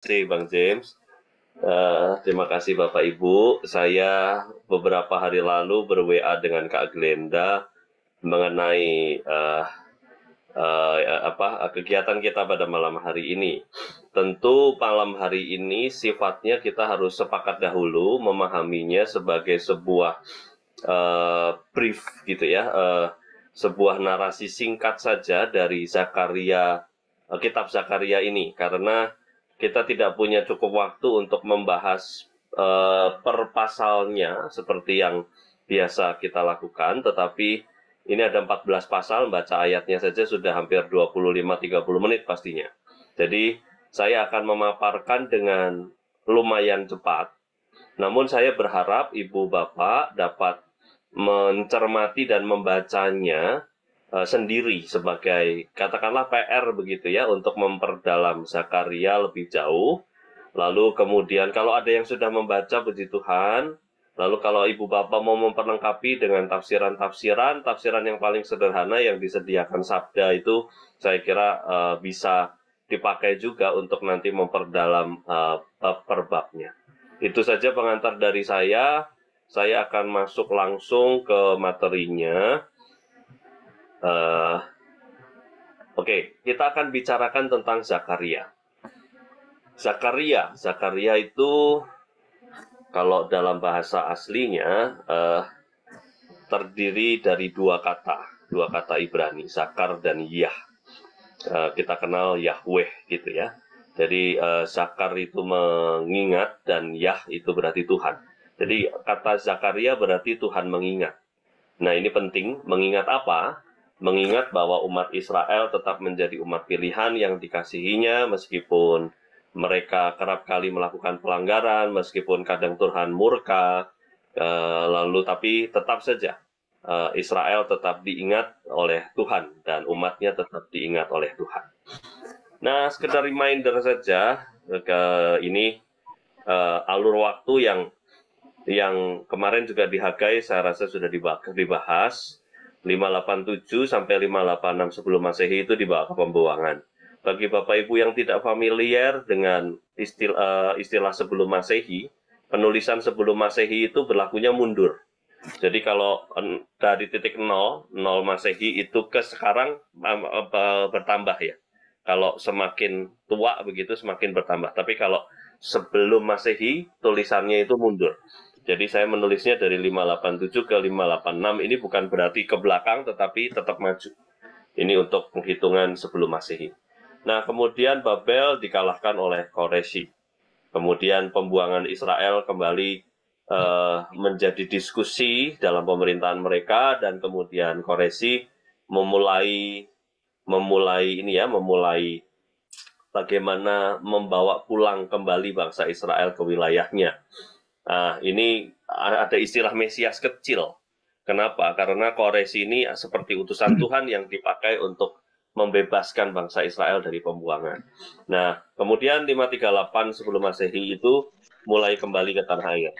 kasih Bang James. Terima kasih Bapak Ibu. Saya beberapa hari lalu ber-WA dengan Kak Glenda mengenai kegiatan kita pada malam hari ini. Tentu malam hari ini sifatnya kita harus sepakat dahulu memahaminya sebagai sebuah brief gitu ya, sebuah narasi singkat saja dari Zakaria, kitab Zakaria ini, karena kita tidak punya cukup waktu untuk membahas per pasalnya seperti yang biasa kita lakukan, tetapi ini ada 14 pasal, baca ayatnya saja sudah hampir 25-30 menit pastinya. Jadi saya akan memaparkan dengan lumayan cepat, namun saya berharap Ibu Bapak dapat mencermati dan membacanya sendiri sebagai katakanlah PR begitu ya, untuk memperdalam Zakaria lebih jauh. Lalu kemudian kalau ada yang sudah membaca, puji Tuhan. Lalu kalau Ibu Bapak mau memperlengkapi dengan tafsiran yang paling sederhana yang disediakan Sabda itu, saya kira bisa dipakai juga untuk nanti memperdalam per babnya. Itu saja pengantar dari saya. Saya akan masuk langsung ke materinya. Oke, kita akan bicarakan tentang Zakaria. Zakaria itu kalau dalam bahasa aslinya terdiri dari dua kata Ibrani, Zakar dan Yah. Kita kenal Yahweh gitu ya. Jadi Zakar itu mengingat dan Yah itu berarti Tuhan. Jadi kata Zakaria berarti Tuhan mengingat. Nah ini penting, mengingat apa? Mengingat bahwa umat Israel tetap menjadi umat pilihan yang dikasihinya meskipun mereka kerap kali melakukan pelanggaran, meskipun kadang Tuhan murka, lalu tapi tetap saja Israel tetap diingat oleh Tuhan dan umatnya tetap diingat oleh Tuhan. Nah sekedar reminder saja ke ini alur waktu yang kemarin juga di Hagai saya rasa sudah dibahas. 587 sampai 586 sebelum Masehi itu dibawa ke pembuangan. Bagi Bapak Ibu yang tidak familiar dengan istilah sebelum Masehi, penulisan sebelum Masehi itu berlakunya mundur. Jadi kalau dari titik 0 Masehi itu ke sekarang bertambah ya. Kalau semakin tua begitu semakin bertambah. Tapi kalau sebelum Masehi tulisannya itu mundur. Jadi saya menulisnya dari 587 ke 586, ini bukan berarti ke belakang, tetapi tetap maju. Ini untuk penghitungan sebelum Masehi. Nah, kemudian Babel dikalahkan oleh Koreshi. Kemudian pembuangan Israel kembali menjadi diskusi dalam pemerintahan mereka, dan kemudian Koreshi memulai bagaimana membawa pulang kembali bangsa Israel ke wilayahnya. Nah, ini ada istilah Mesias kecil. Kenapa? Karena Koreshi ini seperti utusan Tuhan yang dipakai untuk membebaskan bangsa Israel dari pembuangan. Nah, kemudian 538 sebelum Masehi itu mulai kembali ke tanah air.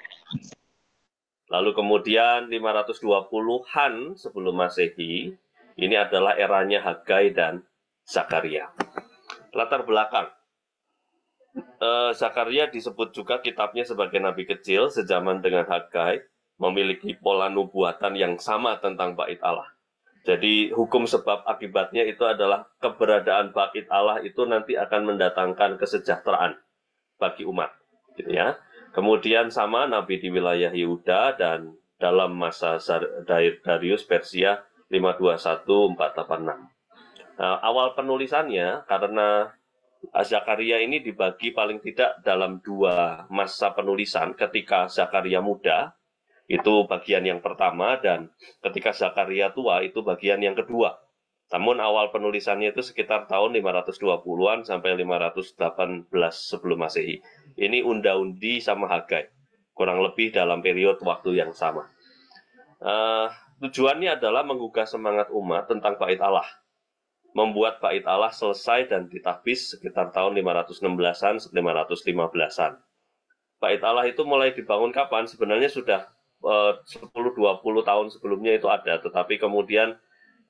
Lalu kemudian 520-an sebelum Masehi, ini adalah eranya Hagai dan Zakaria. Latar belakang. Zakaria disebut juga kitabnya sebagai nabi kecil sejaman dengan Hagai, memiliki pola nubuatan yang sama tentang bait Allah. Jadi hukum sebab akibatnya itu adalah keberadaan bait Allah itu nanti akan mendatangkan kesejahteraan bagi umat, gitu ya. Kemudian sama nabi di wilayah Yehuda dan dalam masa Darius Persia 521-486. Awal penulisannya karena Zakaria ini dibagi paling tidak dalam dua masa penulisan, ketika Zakaria muda, itu bagian yang pertama, dan ketika Zakaria tua, itu bagian yang kedua. Namun awal penulisannya itu sekitar tahun 520-an sampai 518 sebelum Masehi. Ini unda-undi sama Hagai, kurang lebih dalam periode waktu yang sama. Tujuannya adalah menggugah semangat umat tentang bait Allah, membuat bait Allah selesai dan ditahbis sekitar tahun 516-an, 515-an. Bait Allah itu mulai dibangun kapan? Sebenarnya sudah 10-20 tahun sebelumnya itu ada, tetapi kemudian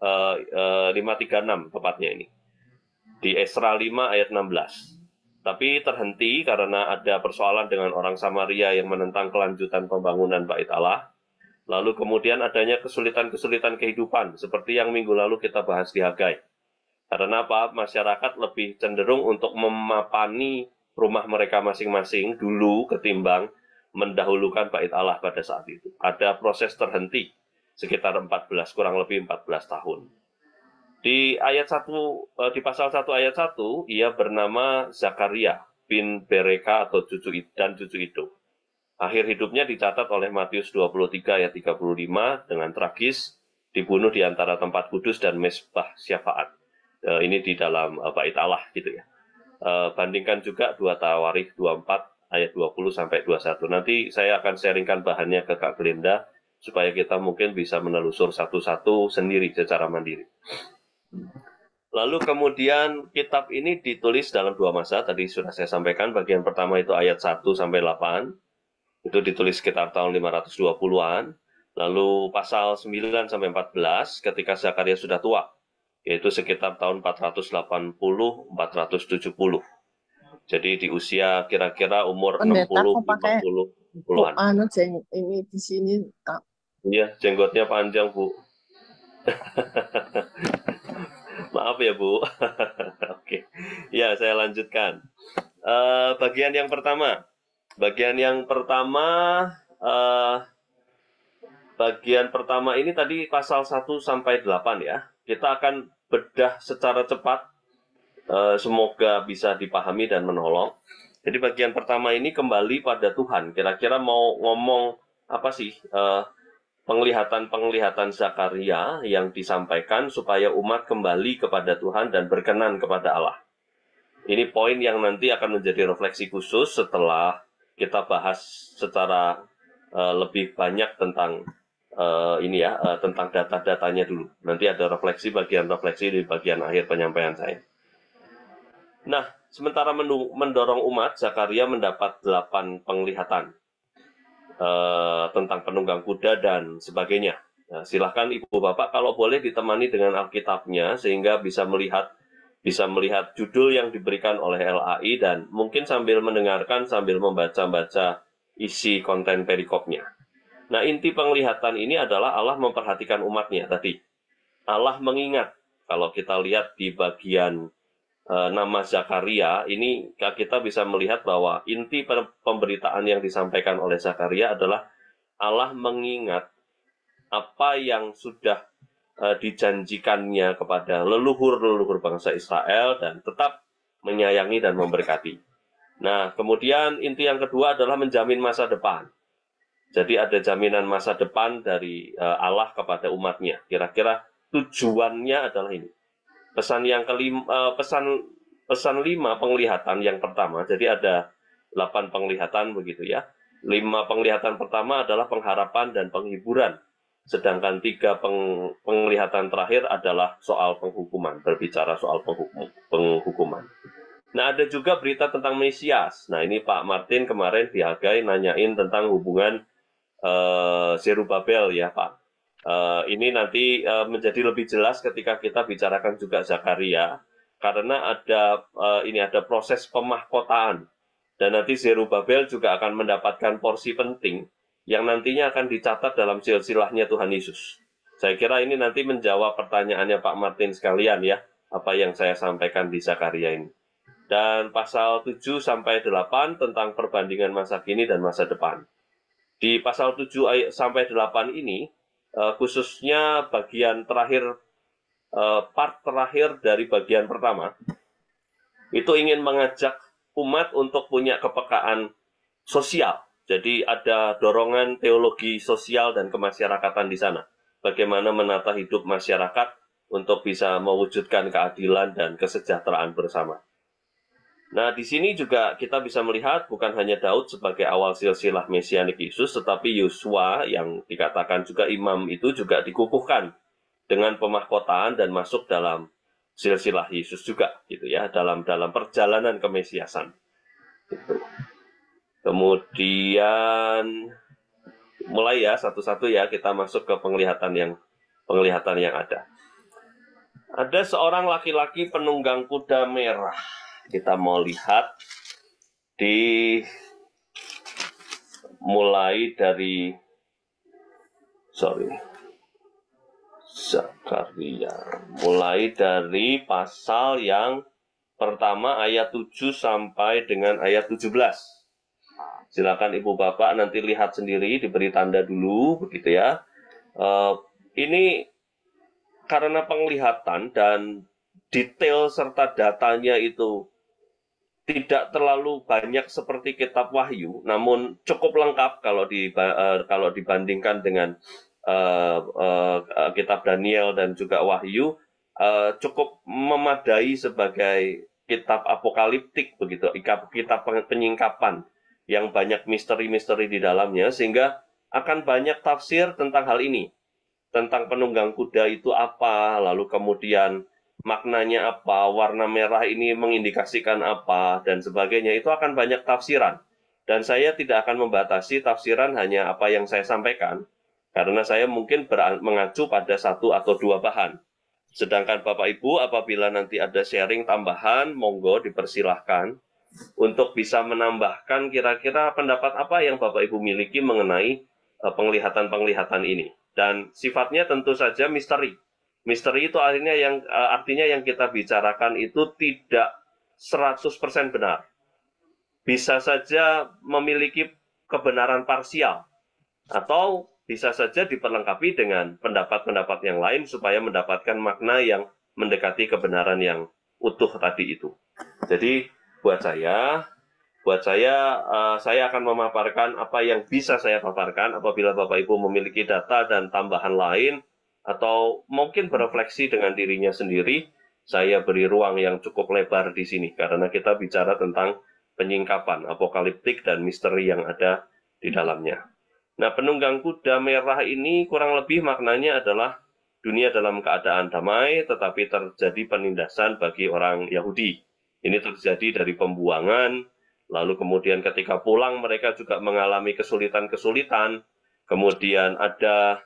536 tepatnya ini. Di Esra 5 ayat 16. tapi terhenti karena ada persoalan dengan orang Samaria yang menentang kelanjutan pembangunan Bait Allah. Lalu kemudian adanya kesulitan-kesulitan kehidupan, seperti yang minggu lalu kita bahas di Hagai. Karena apa? Masyarakat lebih cenderung untuk memapani rumah mereka masing-masing dulu ketimbang mendahulukan Bait Allah pada saat itu. Ada proses terhenti sekitar 14, kurang lebih 14 tahun. Di ayat 1, di pasal 1 ayat 1, ia bernama Zakaria bin Bereka atau cucu itu. Akhir hidupnya dicatat oleh Matius 23 ayat 35 dengan tragis, dibunuh di antara tempat kudus dan mesbah syafaat. Ini di dalam Bait Allah gitu ya. Bandingkan juga 2 Tawarikh 24 ayat 20 sampai 21. Nanti saya akan sharingkan bahannya ke Kak Glenda supaya kita mungkin bisa menelusur satu-satu sendiri secara mandiri. Lalu kemudian kitab ini ditulis dalam 2 masa, tadi sudah saya sampaikan. Bagian pertama itu ayat 1 sampai 8. Itu ditulis sekitar tahun 520-an. Lalu pasal 9 sampai 14 ketika Zakaria sudah tua, yaitu sekitar tahun 480-470. Jadi di usia kira-kira umur 60-50-an. Ini di sini. Iya, jenggotnya panjang, Bu. Maaf ya, Bu. Oke. Ya, saya lanjutkan. Bagian yang pertama. Bagian pertama ini tadi pasal 1 sampai 8 ya. Kita akan bedah secara cepat. Semoga bisa dipahami dan menolong. Jadi bagian pertama ini kembali pada Tuhan. Kira-kira mau ngomong apa sih penglihatan-penglihatan Zakaria yang disampaikan supaya umat kembali kepada Tuhan dan berkenan kepada Allah. Ini poin yang nanti akan menjadi refleksi khusus setelah kita bahas secara lebih banyak tentang tentang data-datanya dulu. Nanti ada bagian refleksi di bagian akhir penyampaian saya. Nah, sementara mendorong umat, Zakaria mendapat 8 penglihatan tentang penunggang kuda dan sebagainya. Nah, silahkan Ibu Bapak kalau boleh ditemani dengan Alkitabnya sehingga bisa melihat judul yang diberikan oleh LAI dan mungkin sambil mendengarkan sambil membaca-baca isi konten perikopnya. Nah, inti penglihatan ini adalah Allah memperhatikan umatnya tadi. Allah mengingat, kalau kita lihat di bagian nama Zakaria, ini kita bisa melihat bahwa inti pemberitaan yang disampaikan oleh Zakaria adalah Allah mengingat apa yang sudah dijanjikannya kepada leluhur-leluhur bangsa Israel dan tetap menyayangi dan memberkati. Nah, kemudian inti yang kedua adalah menjamin masa depan. Jadi ada jaminan masa depan dari Allah kepada umatnya. Kira-kira tujuannya adalah ini. Pesan yang kelima, pesan 5 penglihatan yang pertama. Jadi ada 8 penglihatan begitu ya. 5 penglihatan pertama adalah pengharapan dan penghiburan. Sedangkan 3 penglihatan terakhir adalah soal penghukuman, berbicara soal penghukuman. Nah, ada juga berita tentang Mesias. Nah, ini Pak Martin kemarin di Hagai nanyain tentang hubungan Zerubabel ya Pak. Ini nanti menjadi lebih jelas ketika kita bicarakan juga Zakaria, karena ada proses pemahkotaan dan nanti Zerubabel juga akan mendapatkan porsi penting yang nantinya akan dicatat dalam silsilahnya Tuhan Yesus. Saya kira ini nanti menjawab pertanyaannya Pak Martin sekalian ya, apa yang saya sampaikan di Zakaria ini. Dan pasal 7 sampai 8 tentang perbandingan masa kini dan masa depan. Di pasal 7 sampai 8 ini khususnya bagian terakhir, part terakhir dari bagian pertama, itu ingin mengajak umat untuk punya kepekaan sosial. Jadi ada dorongan teologi sosial dan kemasyarakatan di sana. Bagaimana menata hidup masyarakat untuk bisa mewujudkan keadilan dan kesejahteraan bersama. Nah, di sini juga kita bisa melihat bukan hanya Daud sebagai awal silsilah mesianik Yesus, tetapi Yosua yang dikatakan juga imam itu juga dikukuhkan dengan pemahkotaan dan masuk dalam silsilah Yesus juga, gitu ya, dalam perjalanan kemesiasan. Gitu. Kemudian mulai ya satu-satu ya kita masuk ke penglihatan yang ada. Ada seorang laki-laki penunggang kuda merah. kita mau lihat mulai dari Zakaria, mulai dari pasal yang pertama ayat 7 sampai dengan ayat 17. Silakan Ibu Bapak nanti lihat sendiri, diberi tanda dulu, begitu ya. Ini karena penglihatan dan detail serta datanya itu tidak terlalu banyak seperti kitab Wahyu, namun cukup lengkap kalau dibandingkan dengan kitab Daniel dan juga Wahyu, cukup memadai sebagai kitab apokaliptik begitu, kitab penyingkapan yang banyak misteri-misteri di dalamnya, sehingga akan banyak tafsir tentang hal ini, tentang penunggang kuda itu apa, lalu kemudian maknanya apa, warna merah ini mengindikasikan apa, dan sebagainya. Itu akan banyak tafsiran. Dan saya tidak akan membatasi tafsiran hanya apa yang saya sampaikan, karena saya mungkin mengacu pada 1 atau 2 bahan. Sedangkan Bapak Ibu, apabila nanti ada sharing tambahan, monggo dipersilahkan untuk bisa menambahkan kira-kira pendapat apa yang Bapak Ibu miliki mengenai penglihatan-penglihatan ini. Dan sifatnya tentu saja misteri. Misteri itu artinya yang kita bicarakan itu tidak 100% benar. Bisa saja memiliki kebenaran parsial, atau bisa saja diperlengkapi dengan pendapat-pendapat yang lain supaya mendapatkan makna yang mendekati kebenaran yang utuh tadi itu. Jadi buat saya akan memaparkan apa yang bisa saya paparkan. Apabila Bapak Ibu memiliki data dan tambahan lain, atau mungkin berefleksi dengan dirinya sendiri, saya beri ruang yang cukup lebar di sini, karena kita bicara tentang penyingkapan, apokaliptik, dan misteri yang ada di dalamnya. Nah, penunggang kuda merah ini kurang lebih maknanya adalah dunia dalam keadaan damai, tetapi terjadi penindasan bagi orang Yahudi. Ini terjadi dari pembuangan, lalu kemudian ketika pulang mereka juga mengalami kesulitan-kesulitan, kemudian ada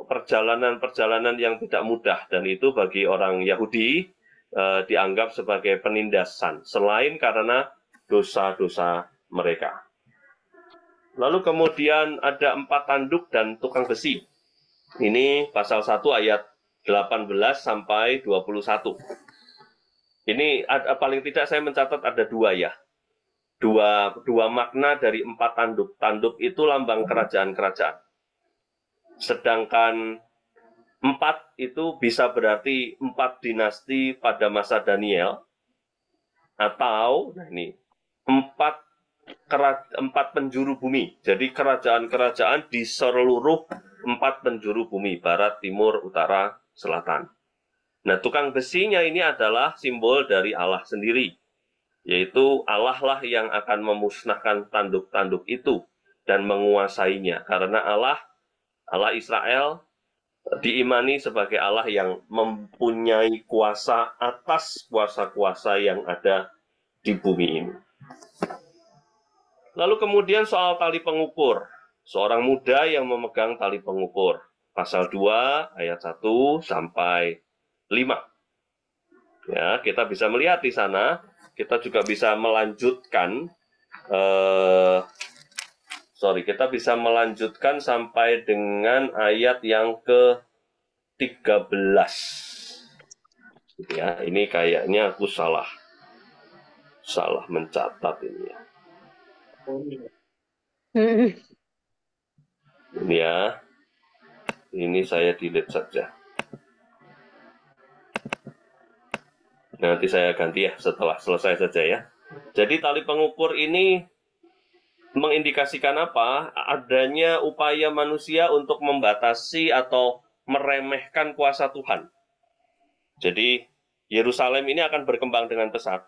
perjalanan-perjalanan yang tidak mudah, dan itu bagi orang Yahudi dianggap sebagai penindasan, selain karena dosa-dosa mereka. Lalu kemudian ada 4 tanduk dan tukang besi. Ini pasal 1 ayat 18 sampai 21. Ini paling tidak saya mencatat ada 2 ya. Dua makna dari 4 tanduk. Tanduk itu lambang kerajaan-kerajaan. Sedangkan 4 itu bisa berarti 4 dinasti pada masa Daniel. Atau, nah ini, 4 penjuru bumi. Jadi kerajaan-kerajaan di seluruh 4 penjuru bumi. Barat, timur, utara, selatan. Nah, tukang besinya ini adalah simbol dari Allah sendiri, yaitu Allah lah yang akan memusnahkan tanduk-tanduk itu dan menguasainya, karena Allah Israel diimani sebagai Allah yang mempunyai kuasa atas kuasa-kuasa yang ada di bumi ini. Lalu kemudian soal tali pengukur, seorang muda yang memegang tali pengukur, pasal 2 ayat 1 sampai 5. Ya, kita bisa melihat di sana, kita juga bisa melanjutkan kita bisa melanjutkan sampai dengan ayat yang ke-13. Ya, ini kayaknya aku salah mencatat ini ya. Ini ya. Ini saya delete saja. Nanti saya ganti ya setelah selesai saja ya. Jadi tali pengukur ini mengindikasikan apa? Adanya upaya manusia untuk membatasi atau meremehkan kuasa Tuhan. Jadi Yerusalem ini akan berkembang dengan pesat.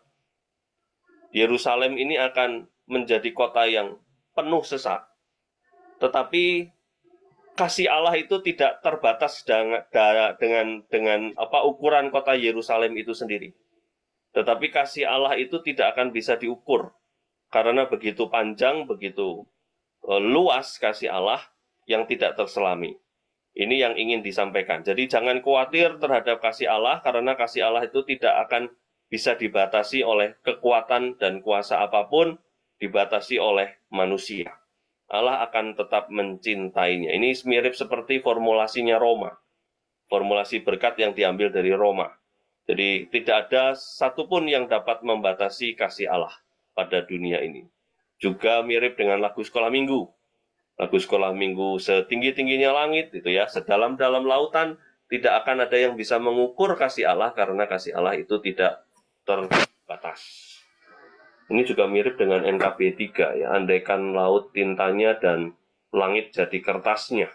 Yerusalem ini akan menjadi kota yang penuh sesat. Tetapi kasih Allah itu tidak terbatas dengan ukuran kota Yerusalem itu sendiri. Tetapi kasih Allah itu tidak akan bisa diukur, karena begitu panjang, begitu luas kasih Allah yang tidak terselami. Ini yang ingin disampaikan. Jadi jangan khawatir terhadap kasih Allah, karena kasih Allah itu tidak akan bisa dibatasi oleh kekuatan dan kuasa apapun, dibatasi oleh manusia. Allah akan tetap mencintainya. Ini mirip seperti formulasinya Roma. Formulasi berkat yang diambil dari Roma. Jadi tidak ada satupun yang dapat membatasi kasih Allah pada dunia ini. Juga mirip dengan lagu sekolah minggu. Lagu sekolah minggu setinggi-tingginya langit, itu ya, sedalam-dalam lautan, tidak akan ada yang bisa mengukur kasih Allah karena kasih Allah itu tidak terbatas. Ini juga mirip dengan NKB 3 ya, andaikan laut tintanya dan langit jadi kertasnya,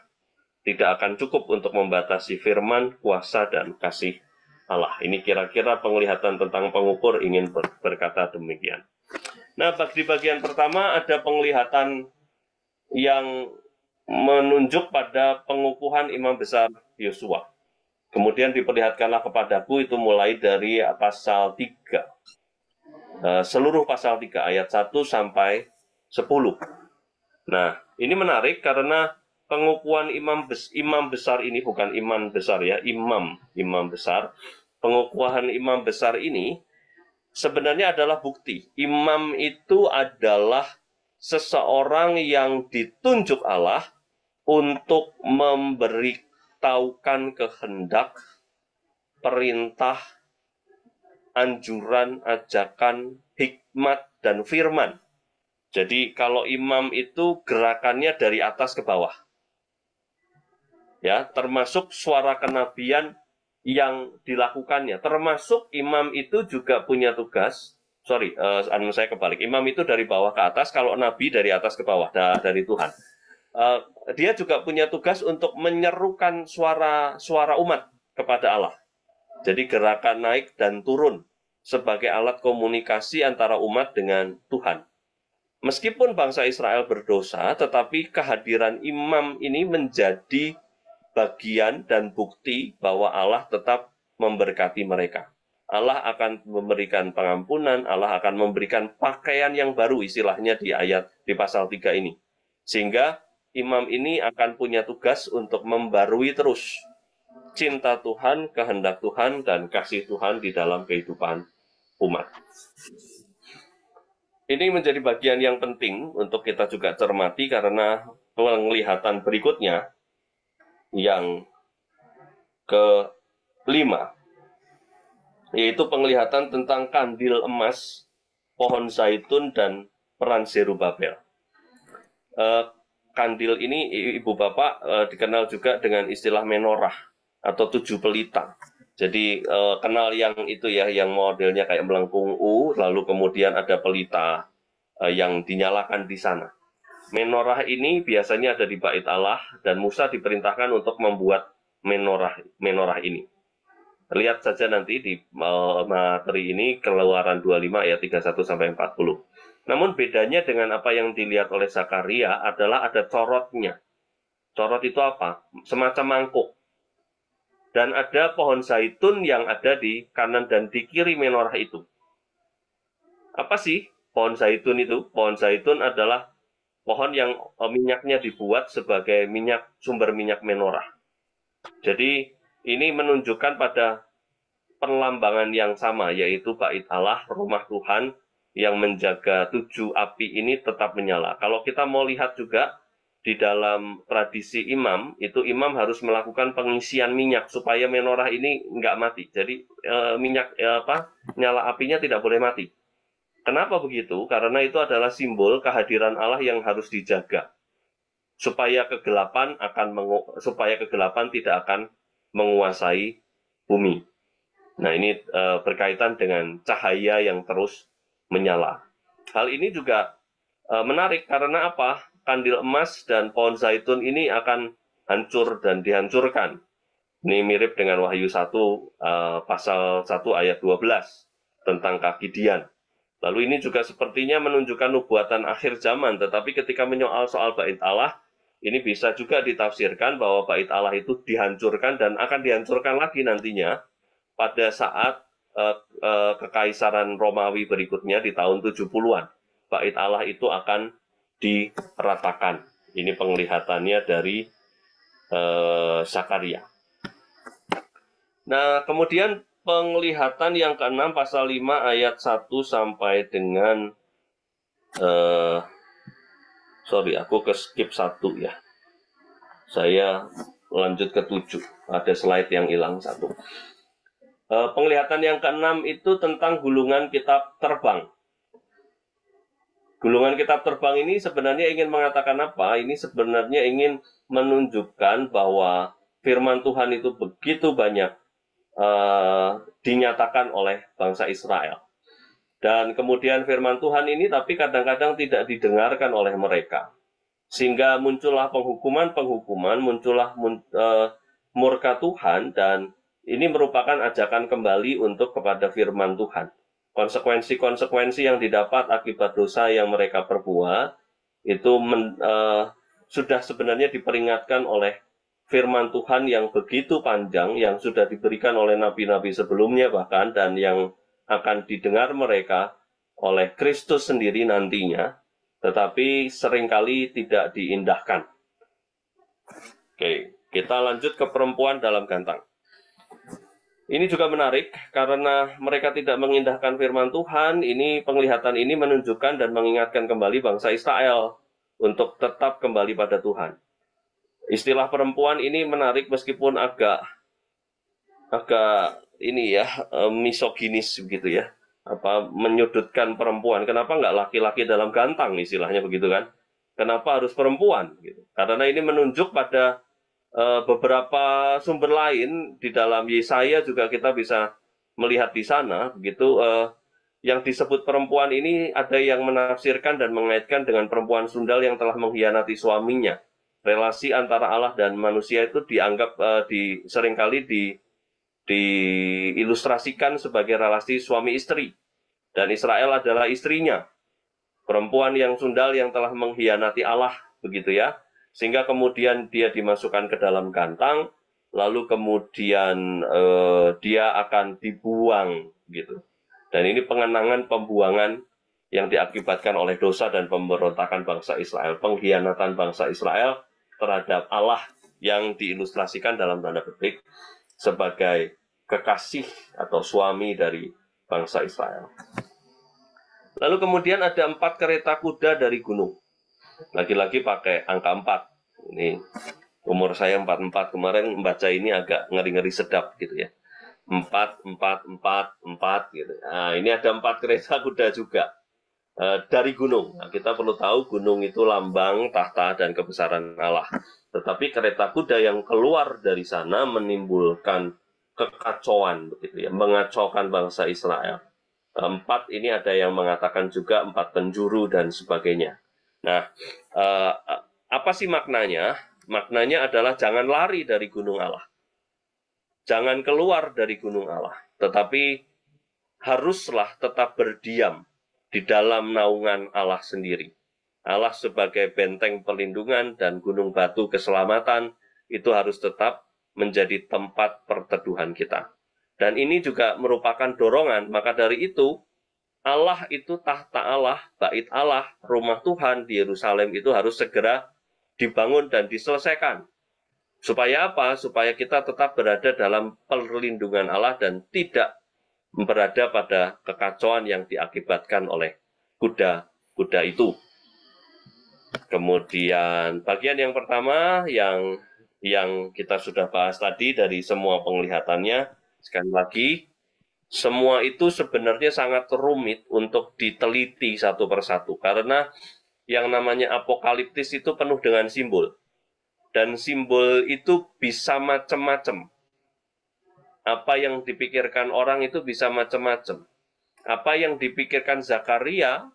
tidak akan cukup untuk membatasi firman, kuasa, dan kasih Allah. Ini kira-kira penglihatan tentang pengukur ingin berkata demikian. Nah, di bagian pertama ada penglihatan yang menunjuk pada pengukuhan imam besar Yosua. Kemudian diperlihatkanlah kepadaku, itu mulai dari pasal 3. Seluruh pasal 3 ayat 1 sampai 10. Nah, ini menarik karena pengukuhan imam besar ini, bukan imam besar ya, imam besar. Pengukuhan imam besar ini sebenarnya adalah bukti. Imam itu adalah seseorang yang ditunjuk Allah untuk memberitahukan kehendak, perintah, anjuran, ajakan, hikmat, dan firman. Jadi kalau imam itu gerakannya dari atas ke bawah. Ya, termasuk suara kenabian yang dilakukannya. Termasuk imam itu juga punya tugas. Saya kebalik. Imam itu dari bawah ke atas, kalau nabi dari atas ke bawah, dari Tuhan. Dia juga punya tugas untuk menyerukan suara umat kepada Allah. Jadi gerakan naik dan turun sebagai alat komunikasi antara umat dengan Tuhan. Meskipun bangsa Israel berdosa, tetapi kehadiran imam ini menjadi bagian dan bukti bahwa Allah tetap memberkati mereka. Allah akan memberikan pengampunan, Allah akan memberikan pakaian yang baru, istilahnya di pasal 3 ini. Sehingga imam ini akan punya tugas untuk membarui terus cinta Tuhan, kehendak Tuhan, dan kasih Tuhan di dalam kehidupan umat. Ini menjadi bagian yang penting untuk kita juga cermati karena penglihatan berikutnya yang kelima, yaitu penglihatan tentang kandil emas, pohon zaitun, dan peran Zerubabel. Kandil ini, Ibu Bapak, dikenal juga dengan istilah menorah atau 7 pelita. Jadi kenal yang itu ya, yang modelnya kayak melengkung U, lalu kemudian ada pelita yang dinyalakan di sana. Menorah ini biasanya ada di Bait Allah, dan Musa diperintahkan untuk membuat menorah ini. Lihat saja nanti di materi ini, Keluaran 25 ayat 31 sampai 40. Namun bedanya dengan apa yang dilihat oleh Zakaria adalah ada corotnya. Corot itu apa? Semacam mangkuk. Dan ada pohon zaitun yang ada di kanan dan di kiri menorah itu. Apa sih pohon zaitun itu? Pohon zaitun adalah pohon yang minyaknya dibuat sebagai sumber minyak menorah. Jadi ini menunjukkan pada perlambangan yang sama, yaitu Bait Allah, rumah Tuhan, yang menjaga 7 api ini tetap menyala. Kalau kita mau lihat juga, di dalam tradisi imam, itu imam harus melakukan pengisian minyak supaya menorah ini nggak mati. Jadi nyala apinya tidak boleh mati. Kenapa begitu? Karena itu adalah simbol kehadiran Allah yang harus dijaga. Supaya kegelapan tidak akan menguasai bumi. Nah, ini berkaitan dengan cahaya yang terus menyala. Hal ini juga menarik karena apa? Kandil emas dan pohon zaitun ini akan hancur dan dihancurkan. Ini mirip dengan Wahyu 1 pasal 1 ayat 12 tentang kaki Dian. Lalu ini juga sepertinya menunjukkan nubuatan akhir zaman, tetapi ketika menyoal soal Bait Allah, ini bisa juga ditafsirkan bahwa Bait Allah itu dihancurkan dan akan dihancurkan lagi nantinya pada saat kekaisaran Romawi berikutnya di tahun 70-an. Bait Allah itu akan diratakan. Ini penglihatannya dari Zakaria. Nah, kemudian Penglihatan yang ke-6 pasal 5 ayat 1 sampai dengan aku ke skip 1 ya. Saya lanjut ke 7. Ada slide yang hilang 1. Penglihatan yang ke-6 itu tentang gulungan kitab terbang. Gulungan kitab terbang ini sebenarnya ingin mengatakan apa? Ini sebenarnya ingin menunjukkan bahwa firman Tuhan itu begitu banyak dinyatakan oleh bangsa Israel. Dan kemudian firman Tuhan ini tapi kadang-kadang tidak didengarkan oleh mereka. Sehingga muncullah penghukuman, muncullah murka Tuhan, dan ini merupakan ajakan kembali untuk kepada firman Tuhan. Konsekuensi-konsekuensi yang didapat akibat dosa yang mereka perbuat, itu sudah sebenarnya diperingatkan oleh firman Tuhan yang begitu panjang, yang sudah diberikan oleh nabi-nabi sebelumnya bahkan, dan yang akan didengar mereka oleh Kristus sendiri nantinya, tetapi seringkali tidak diindahkan. Oke, kita lanjut ke perempuan dalam gantang. Ini juga menarik, karena mereka tidak mengindahkan firman Tuhan. Ini penglihatan ini menunjukkan dan mengingatkan kembali bangsa Israel untuk tetap kembali pada Tuhan. Istilah perempuan ini menarik meskipun agak ini ya, misoginis begitu ya. Menyudutkan perempuan. Kenapa nggak laki-laki dalam gantang, istilahnya begitu kan? Kenapa harus perempuan? Gitu. Karena ini menunjuk pada beberapa sumber lain di dalam Yesaya juga kita bisa melihat di sana begitu. Yang disebut perempuan ini ada yang menafsirkan dan mengaitkan dengan perempuan sundal yang telah mengkhianati suaminya. Relasi antara Allah dan manusia itu dianggap seringkali diilustrasikan sebagai relasi suami istri. Dan Israel adalah istrinya. Perempuan yang sundal yang telah mengkhianati Allah, begitu ya. Sehingga kemudian dia dimasukkan ke dalam gantang, lalu kemudian dia akan dibuang, gitu. Dan ini pengenangan pembuangan yang diakibatkan oleh dosa dan pemberontakan bangsa Israel, pengkhianatan bangsa Israel terhadap Allah yang diilustrasikan dalam tanda petik sebagai kekasih atau suami dari bangsa Israel. Lalu kemudian ada 4 kereta kuda dari gunung. Lagi-lagi pakai angka 4. Ini umur saya 44, kemarin membaca ini agak ngeri-ngeri sedap gitu ya. 4, 4, 4, 4 gitu. Nah, ini ada 4 kereta kuda juga dari gunung. Nah, kita perlu tahu gunung itu lambang tahta dan kebesaran Allah. Tetapi kereta kuda yang keluar dari sana menimbulkan kekacauan, begitu ya, mengacaukan bangsa Israel. 4 ini ada yang mengatakan juga 4 penjuru dan sebagainya. Nah, apa sih maknanya? Maknanya adalah jangan lari dari gunung Allah. Jangan keluar dari gunung Allah. Tetapi haruslah tetap berdiam di dalam naungan Allah sendiri. Allah sebagai benteng perlindungan dan gunung batu keselamatan itu harus tetap menjadi tempat perteduhan kita. Dan ini juga merupakan dorongan, maka dari itu Allah itu tahta Allah, bait Allah, rumah Tuhan di Yerusalem itu harus segera dibangun dan diselesaikan. Supaya apa? Supaya kita tetap berada dalam perlindungan Allah dan tidak berada pada kekacauan yang diakibatkan oleh kuda-kuda itu. Kemudian bagian yang pertama yang kita sudah bahas tadi dari semua penglihatannya, sekali lagi, semua itu sebenarnya sangat rumit untuk diteliti satu persatu. Karena yang namanya apokaliptis itu penuh dengan simbol. Dan simbol itu bisa macam-macam. Apa yang dipikirkan orang itu bisa macam-macam. Apa yang dipikirkan Zakaria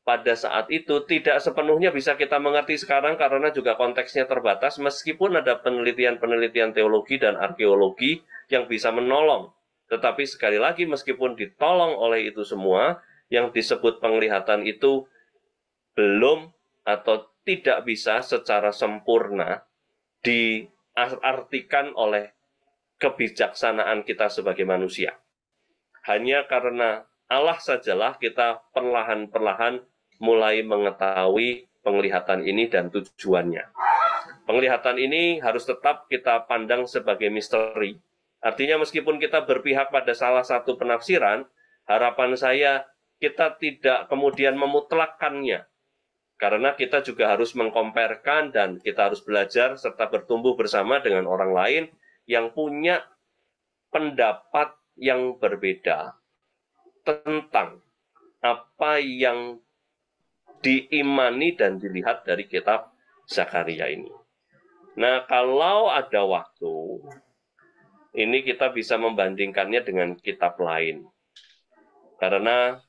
pada saat itu tidak sepenuhnya bisa kita mengerti sekarang karena juga konteksnya terbatas, meskipun ada penelitian-penelitian teologi dan arkeologi yang bisa menolong. Tetapi sekali lagi, meskipun ditolong oleh itu semua, yang disebut penglihatan itu belum atau tidak bisa secara sempurna diartikan oleh kebijaksanaan kita sebagai manusia. Hanya karena Allah sajalah kita perlahan-perlahan mulai mengetahui penglihatan ini dan tujuannya. Penglihatan ini harus tetap kita pandang sebagai misteri, Artinya meskipun kita berpihak pada salah satu penafsiran, harapan saya kita tidak kemudian memutlakkannya. Karena kita juga harus mengkomparkan dan kita harus belajar serta bertumbuh bersama dengan orang lain yang punya pendapat yang berbeda tentang apa yang diimani dan dilihat dari kitab Zakaria ini. Nah, kalau ada waktu, ini kita bisa membandingkannya dengan kitab lain. Karena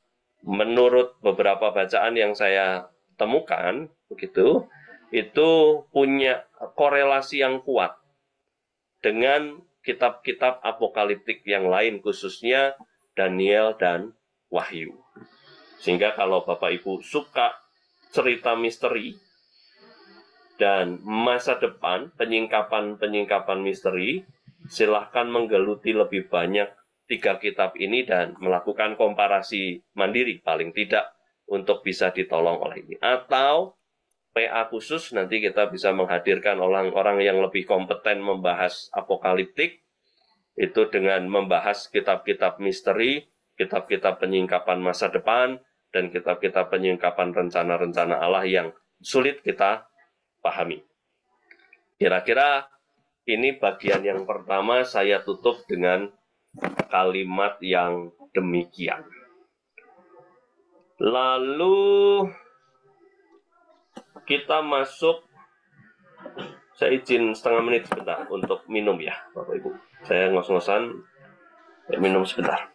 menurut beberapa bacaan yang saya temukan, begitu, itu punya korelasi yang kuat dengan kitab-kitab apokaliptik yang lain, khususnya Daniel dan Wahyu. Sehingga kalau Bapak Ibu suka cerita misteri dan masa depan, penyingkapan misteri, silahkan menggeluti lebih banyak 3 kitab ini dan melakukan komparasi mandiri, paling tidak untuk bisa ditolong oleh ini. Atau PA khusus, nanti kita bisa menghadirkan orang-orang yang lebih kompeten membahas apokaliptik, itu dengan membahas kitab-kitab misteri, kitab-kitab penyingkapan masa depan, dan kitab-kitab penyingkapan rencana-rencana Allah yang sulit kita pahami. Kira-kira ini bagian yang pertama, saya tutup dengan kalimat yang demikian. Lalu kita masuk, saya izin setengah menit sebentar untuk minum ya Bapak Ibu. Saya ngos-ngosan minum sebentar.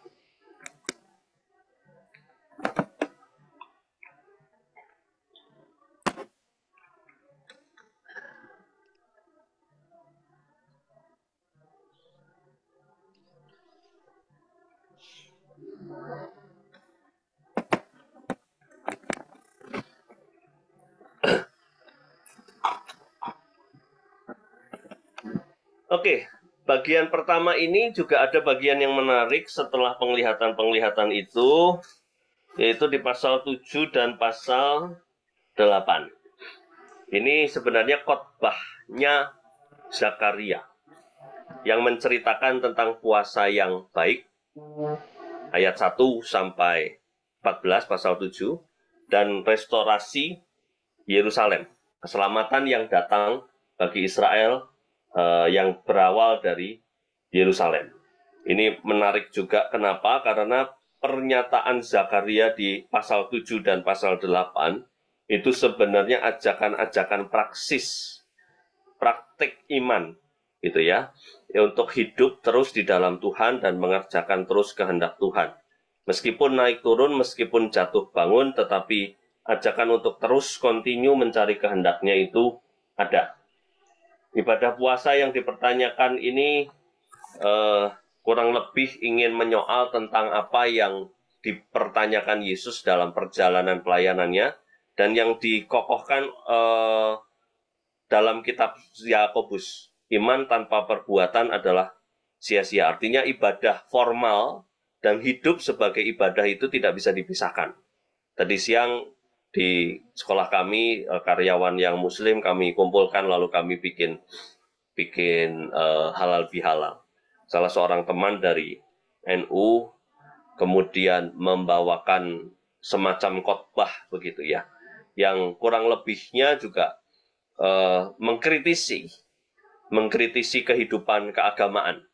Oke, bagian pertama ini juga ada bagian yang menarik setelah penglihatan-penglihatan itu, yaitu di pasal 7 dan pasal 8. Ini sebenarnya khotbahnya Zakaria yang menceritakan tentang puasa yang baik, ayat 1 sampai 14 pasal 7, dan restorasi Yerusalem, keselamatan yang datang bagi Israel yang berawal dari Yerusalem. Ini menarik juga, kenapa? Karena pernyataan Zakaria di pasal 7 dan pasal 8 itu sebenarnya ajakan-ajakan praktik iman, gitu ya, untuk hidup terus di dalam Tuhan dan mengerjakan terus kehendak Tuhan. Meskipun naik turun, meskipun jatuh bangun, tetapi ajakan untuk terus continue mencari kehendaknya itu ada. Ibadah puasa yang dipertanyakan ini kurang lebih ingin menyoal tentang apa yang dipertanyakan Yesus dalam perjalanan pelayanannya, dan yang dikokohkan dalam kitab Yakobus, iman tanpa perbuatan adalah sia-sia. Artinya ibadah formal dan hidup sebagai ibadah itu tidak bisa dipisahkan. Tadi siang di sekolah kami, karyawan yang muslim kami kumpulkan, lalu kami bikin halal bihalal. Salah seorang teman dari NU kemudian membawakan semacam khotbah begitu ya, yang kurang lebihnya juga mengkritisi kehidupan keagamaan.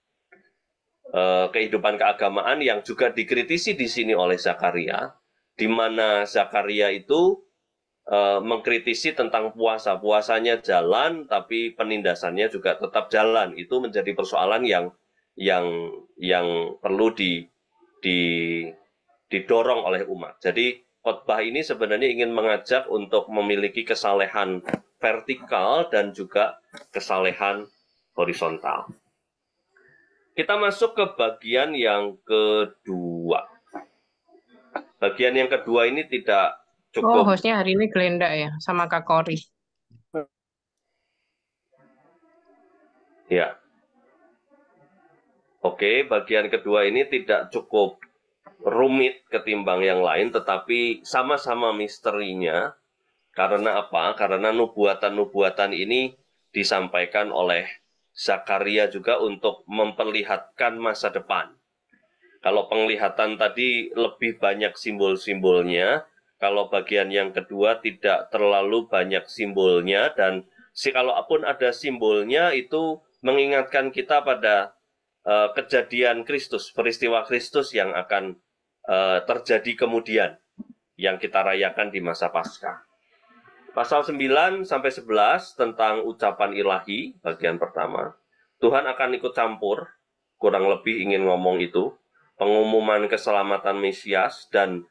Kehidupan keagamaan yang juga dikritisi di sini oleh Zakaria, di mana Zakaria itu mengkritisi tentang puasa. Puasanya jalan, tapi penindasannya juga tetap jalan. Itu menjadi persoalan yang perlu didorong oleh umat. Jadi khotbah ini sebenarnya ingin mengajak untuk memiliki kesalehan vertikal dan juga kesalehan horizontal. Kita masuk ke bagian yang kedua. Bagian yang kedua ini tidak cukup. Oh, hostnya hari ini Glenda ya, sama Kak Kori. Ya. Oke, bagian kedua ini tidak cukup rumit ketimbang yang lain, tetapi sama-sama misterinya. Karena apa? Karena nubuatan-nubuatan ini disampaikan oleh Zakaria juga untuk memperlihatkan masa depan. Kalau penglihatan tadi lebih banyak simbol-simbolnya, kalau bagian yang kedua tidak terlalu banyak simbolnya, dan kalaupun ada simbolnya itu mengingatkan kita pada kejadian Kristus, peristiwa Kristus yang akan terjadi kemudian, yang kita rayakan di masa Paskah. Pasal 9 sampai 11 tentang ucapan ilahi, bagian pertama. Tuhan akan ikut campur, kurang lebih ingin ngomong itu, pengumuman keselamatan Mesias dan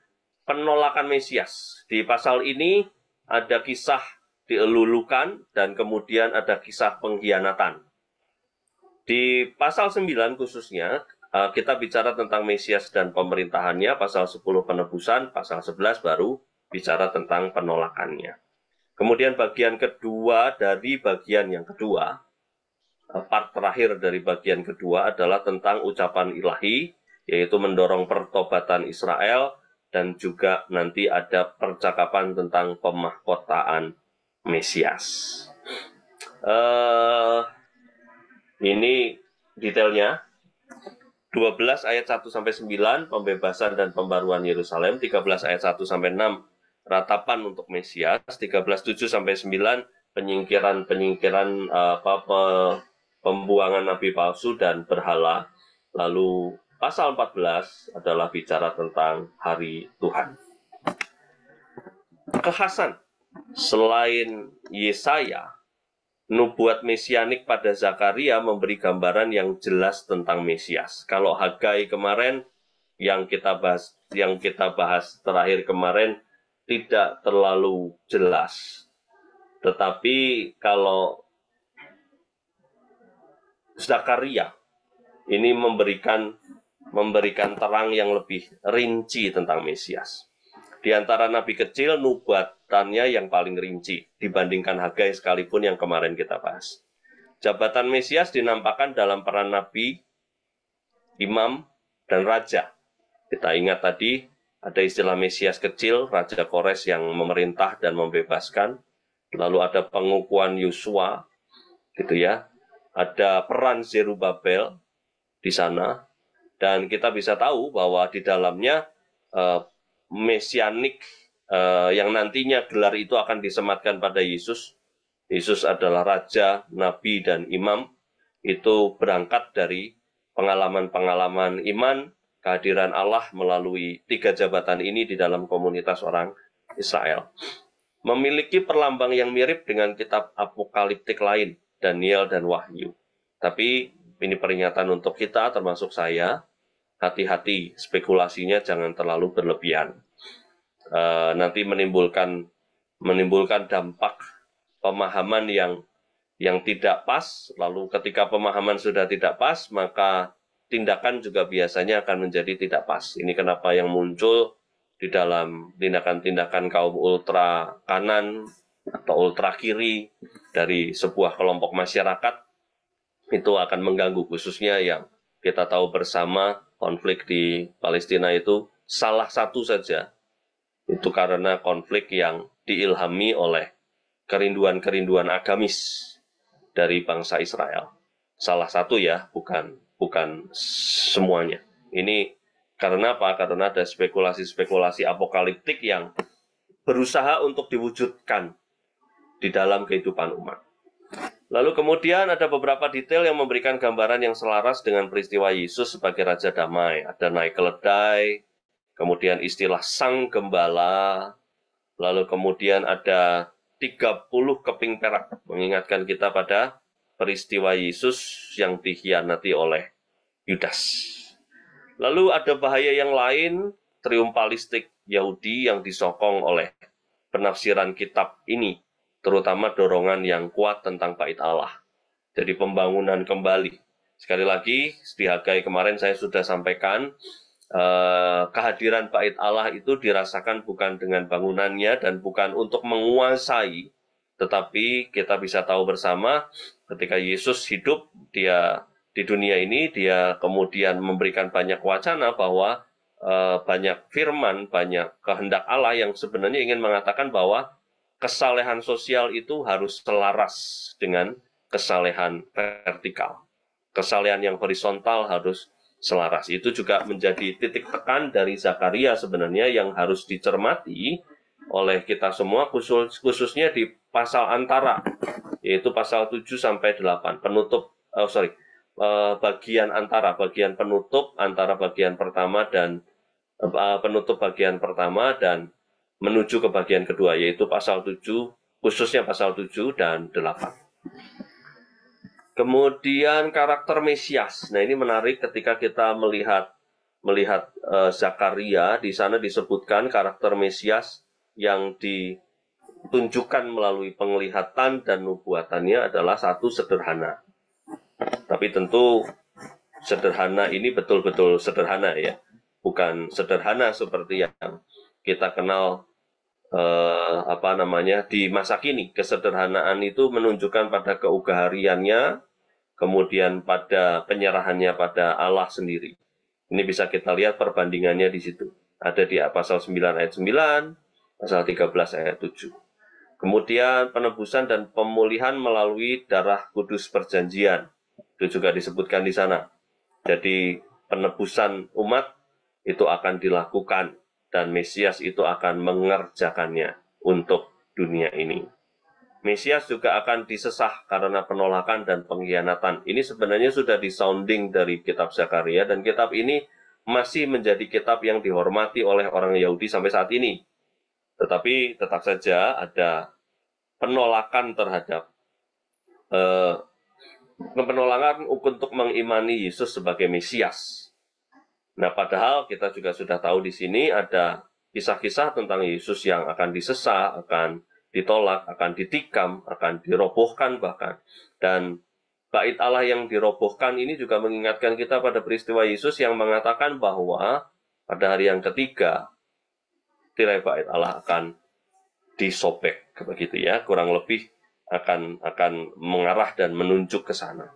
penolakan Mesias. Di pasal ini ada kisah dielulukan dan kemudian ada kisah pengkhianatan. Di pasal 9 khususnya, kita bicara tentang Mesias dan pemerintahannya, pasal 10 penebusan, pasal 11 baru bicara tentang penolakannya. Kemudian bagian kedua dari bagian yang kedua, part terakhir dari bagian kedua adalah tentang ucapan ilahi, yaitu mendorong pertobatan Israel, dan juga nanti ada percakapan tentang pemahkotaan Mesias. Ini detailnya. 12 ayat 1-9, pembebasan dan pembaruan Yerusalem. 13 ayat 1-6, ratapan untuk Mesias. 13:7-9, penyingkiran pembuangan nabi palsu dan berhala. Lalu pasal 14 adalah bicara tentang hari Tuhan. Kekhasan, selain Yesaya, nubuat mesianik pada Zakaria memberi gambaran yang jelas tentang Mesias. Kalau Hagai kemarin yang kita bahas terakhir kemarin tidak terlalu jelas. Tetapi kalau Zakaria ini memberikan terang yang lebih rinci tentang Mesias. Di antara nabi kecil, nubuatannya yang paling rinci dibandingkan Hagai sekalipun yang kemarin kita bahas. Jabatan Mesias dinampakkan dalam peran nabi, imam, dan raja. Kita ingat tadi ada istilah Mesias kecil, Raja Kores yang memerintah dan membebaskan. Lalu ada pengukuhan Yosua, gitu ya. Ada peran Zerubabel di sana. Dan kita bisa tahu bahwa di dalamnya mesianik yang nantinya gelar itu akan disematkan pada Yesus. Yesus adalah raja, nabi, dan imam. Itu berangkat dari pengalaman-pengalaman iman, kehadiran Allah melalui 3 jabatan ini di dalam komunitas orang Israel. Memiliki perlambang yang mirip dengan kitab apokaliptik lain, Daniel dan Wahyu. Tapi ini peringatan untuk kita, termasuk saya, hati-hati spekulasinya jangan terlalu berlebihan. Nanti menimbulkan dampak pemahaman yang tidak pas, lalu ketika pemahaman sudah tidak pas, maka tindakan juga biasanya akan menjadi tidak pas. Ini kenapa yang muncul di dalam tindakan-tindakan kaum ultra kanan atau ultra kiri dari sebuah kelompok masyarakat itu akan mengganggu, khususnya yang kita tahu bersama konflik di Palestina itu salah satu saja. Itu karena konflik yang diilhami oleh kerinduan-kerinduan agamis dari bangsa Israel. Salah satu ya, bukan semuanya. Ini karena apa? Karena ada spekulasi-spekulasi apokaliptik yang berusaha untuk diwujudkan di dalam kehidupan umat. Lalu kemudian ada beberapa detail yang memberikan gambaran yang selaras dengan peristiwa Yesus sebagai Raja Damai. Ada naik keledai, kemudian istilah Sang Gembala, lalu kemudian ada 30 keping perak, mengingatkan kita pada peristiwa Yesus yang dikhianati oleh Yudas. Lalu ada bahaya yang lain, triumfalistik Yahudi yang disokong oleh penafsiran kitab ini, terutama dorongan yang kuat tentang bait Allah. Jadi pembangunan kembali. Sekali lagi, di Hagai kemarin saya sudah sampaikan, kehadiran bait Allah itu dirasakan bukan dengan bangunannya dan bukan untuk menguasai, tetapi kita bisa tahu bersama ketika Yesus hidup, dia di dunia ini, dia kemudian memberikan banyak wacana bahwa banyak firman, banyak kehendak Allah yang sebenarnya ingin mengatakan bahwa kesalehan sosial itu harus selaras dengan kesalehan vertikal. Kesalehan yang horizontal harus selaras. Itu juga menjadi titik tekan dari Zakaria sebenarnya yang harus dicermati oleh kita semua, khususnya di pasal antara, yaitu pasal 7 sampai 8, bagian antara, bagian penutup antara bagian pertama dan penutup bagian pertama dan menuju ke bagian kedua, yaitu pasal 7, khususnya pasal 7 dan 8. Kemudian karakter Mesias. Nah, ini menarik ketika kita melihat Zakaria, di sana disebutkan karakter Mesias yang ditunjukkan melalui penglihatan dan nubuatannya adalah satu, sederhana. Tapi tentu sederhana ini betul-betul sederhana ya. Bukan sederhana seperti yang kita kenal di masa kini. Kesederhanaan itu menunjukkan pada keugahariannya, kemudian pada penyerahannya pada Allah sendiri. Ini bisa kita lihat perbandingannya di situ. Ada di pasal 9 ayat 9, pasal 13 ayat 7. Kemudian penebusan dan pemulihan melalui darah kudus perjanjian. Itu juga disebutkan di sana. Jadi penebusan umat itu akan dilakukan dan Mesias itu akan mengerjakannya untuk dunia ini. Mesias juga akan disesah karena penolakan dan pengkhianatan. Ini sebenarnya sudah disounding dari kitab Zakaria, dan kitab ini masih menjadi kitab yang dihormati oleh orang Yahudi sampai saat ini. Tetapi tetap saja ada penolakan terhadap penolakan untuk mengimani Yesus sebagai Mesias. Nah, padahal kita juga sudah tahu di sini ada kisah-kisah tentang Yesus yang akan disesah, akan ditolak, akan ditikam, akan dirobohkan bahkan. Dan bait Allah yang dirobohkan ini juga mengingatkan kita pada peristiwa Yesus yang mengatakan bahwa pada hari yang ketiga tirai bait Allah akan disobek, begitu ya, kurang lebih akan mengarah dan menunjuk ke sana.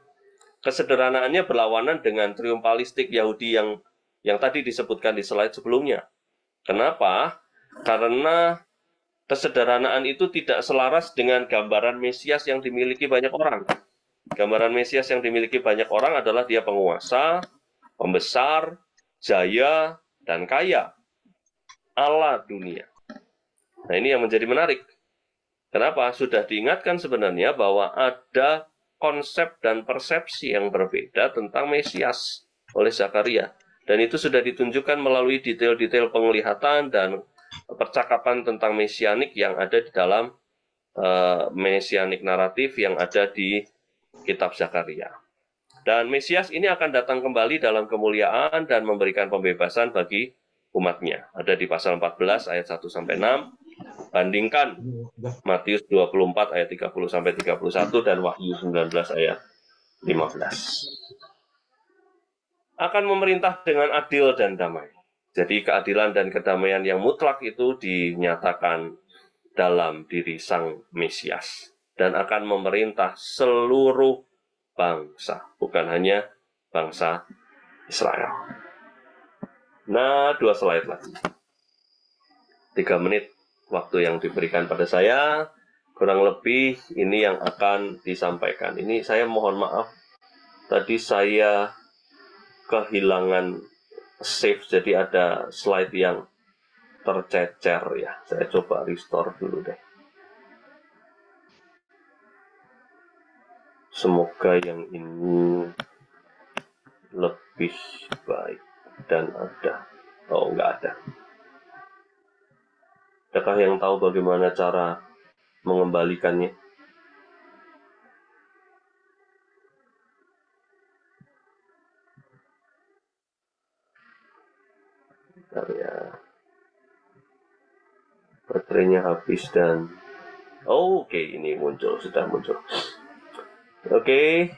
Kesederhanaannya berlawanan dengan triumfalistik Yahudi yang tadi disebutkan di slide sebelumnya. Kenapa? Karena kesederhanaan itu tidak selaras dengan gambaran Mesias yang dimiliki banyak orang. Gambaran Mesias yang dimiliki banyak orang adalah dia penguasa, pembesar, jaya, dan kaya. Allah dunia. Nah, ini yang menjadi menarik. Kenapa? Sudah diingatkan sebenarnya bahwa ada konsep dan persepsi yang berbeda tentang Mesias oleh Zakaria. Dan itu sudah ditunjukkan melalui detail-detail penglihatan dan percakapan tentang mesianik yang ada di dalam mesianik naratif yang ada di kitab Zakaria. Dan Mesias ini akan datang kembali dalam kemuliaan dan memberikan pembebasan bagi umatnya. Ada di pasal 14 ayat 1-6. Bandingkan Matius 24 ayat 30-31 dan Wahyu 19 ayat 15. Akan memerintah dengan adil dan damai. Jadi keadilan dan kedamaian yang mutlak itu dinyatakan dalam diri Sang Mesias. Dan akan memerintah seluruh bangsa, bukan hanya bangsa Israel. Nah, 2 slide lagi. 3 menit waktu yang diberikan pada saya, kurang lebih ini yang akan disampaikan. Ini saya mohon maaf, tadi saya kehilangan save, jadi ada slide yang tercecer ya. Saya coba restore dulu deh. Semoga yang ini lebih baik dan ada. Oh, nggak ada. Adakah yang tahu bagaimana cara mengembalikannya? Bentar ya. Baterainya habis dan oke, ini sudah muncul. Oke.